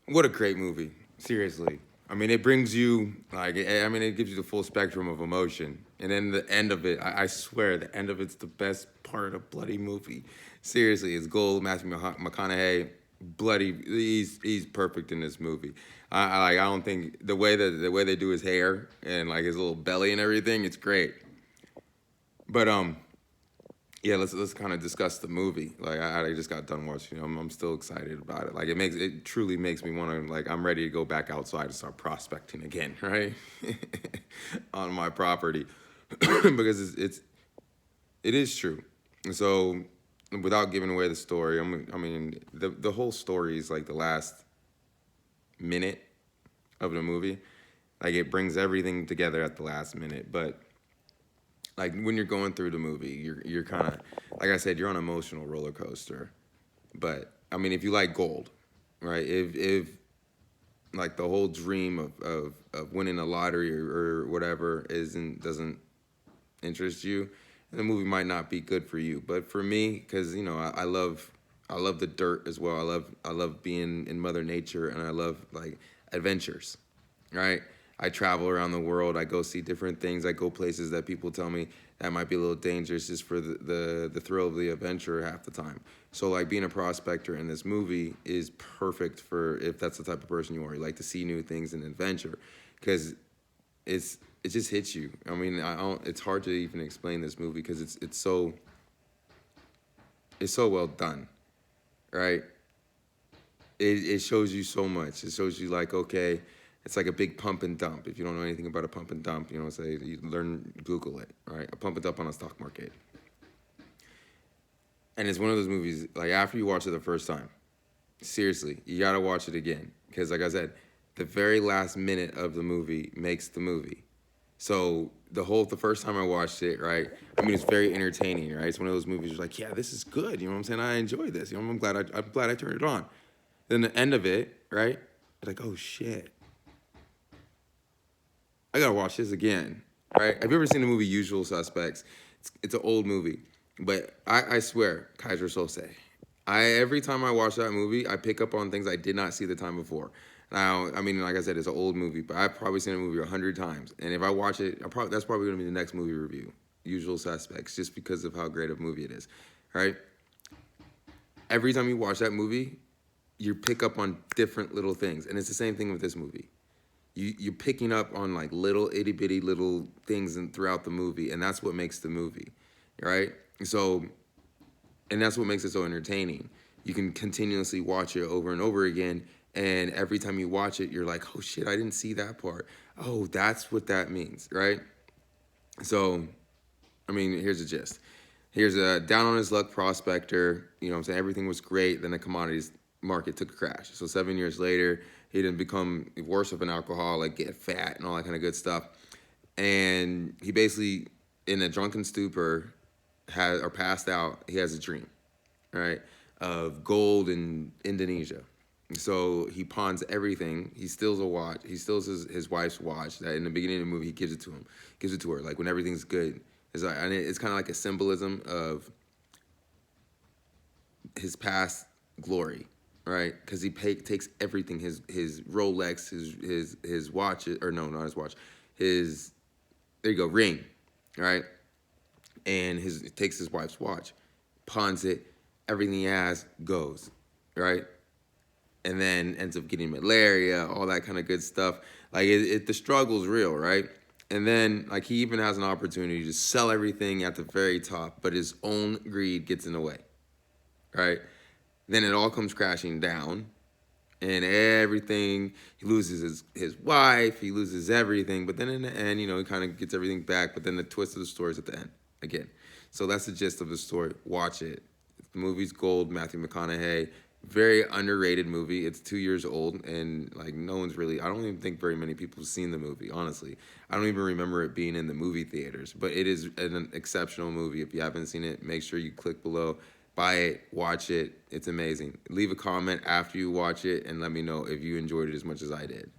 What a great movie. Seriously. I mean, it brings you, like, it gives you the full spectrum of emotion. And then the end of it, I swear, the end of it's the best part of bloody movie. Seriously, it's gold. Matthew McConaughey, bloody, he's perfect in this movie. I don't think the way they do his hair and like his little belly and everything, it's great. But yeah, let's kind of discuss the movie. Like I just got done watching. I'm still excited about it. Like it truly makes me want to like I'm ready to go back outside and start prospecting again, right? On my property because it is true. And so without giving away the story, I mean the whole story is like the last minute of the movie. Like it brings everything together at the last minute, but like when you're going through the movie, you're kind of like I said, you're on an emotional roller coaster. But I mean, if you like gold, right? If like the whole dream of winning a lottery or whatever doesn't interest you, the movie might not be good for you. But for me, because I love the dirt as well. I love being in Mother Nature, and I love like adventures, right? I travel around the world. I go see different things. I go places that people tell me that might be a little dangerous just for the thrill of the adventure half the time. So like being a prospector in this movie is perfect for if that's the type of person you are. You like to see new things and adventure, because it just hits you. I mean, I don't. It's hard to even explain this movie because it's so well done, right? It shows you so much. It shows you like, okay, it's like a big pump and dump. If you don't know anything about a pump and dump, say you learn, Google it, right? A pump and dump on a stock market. And it's one of those movies, like after you watch it the first time, seriously, you gotta watch it again. Because like I said, the very last minute of the movie makes the movie. So the first time I watched it, right? I mean, it's very entertaining, right? It's one of those movies you're like, yeah, this is good. You know what I'm saying? I enjoy this. I'm glad I turned it on. Then the end of it, right? Like, oh shit, I gotta watch this again, right? Have you ever seen the movie Usual Suspects? It's an old movie, but I swear, Kaiser Sose. Every time I watch that movie, I pick up on things I did not see the time before. Now, I mean, like I said, it's an old movie, but I've probably seen a movie 100 times, and if I watch it, that's probably gonna be the next movie review. Usual Suspects, just because of how great of a movie it is, right? Every time you watch that movie, you pick up on different little things, and it's the same thing with this movie. You're picking up on like little itty bitty little things throughout the movie, and that's what makes the movie, right? So, and that's what makes it so entertaining. You can continuously watch it over and over again, and every time you watch it, you're like, oh shit, I didn't see that part. Oh, that's what that means, right? So, I mean, here's the gist. Here's a down on his luck prospector. You know what I'm saying? Everything was great. Then the commodities market took a crash. So 7 years later, he didn't become worse of an alcoholic, get fat, and all that kind of good stuff. And he basically, in a drunken stupor, passed out. He has a dream, right, of gold in Indonesia. So he pawns everything. He steals a watch. He steals his wife's watch. That in the beginning of the movie, he gives it to him, gives it to her. Like when everything's good, and it's kind of like a symbolism of his past glory, right? Because he takes everything, his Rolex, his watch, or no, not his watch, his there you go, ring, right? And takes his wife's watch, pawns it, everything he has goes, right? And then ends up getting malaria, all that kind of good stuff. Like the struggle's real, right? And then like he even has an opportunity to sell everything at the very top, but his own greed gets in the way, right? Then it all comes crashing down, and everything, he loses his wife, he loses everything, but then in the end, he kind of gets everything back, but then the twist of the story is at the end, again. So that's the gist of the story. Watch it. The movie's gold, Matthew McConaughey. Very underrated movie. It's 2 years old, and like no one's really, I don't even think very many people have seen the movie, honestly. I don't even remember it being in the movie theaters, but it is an exceptional movie. If you haven't seen it, make sure you click below. Buy it, watch it. It's amazing. Leave a comment after you watch it and let me know if you enjoyed it as much as I did.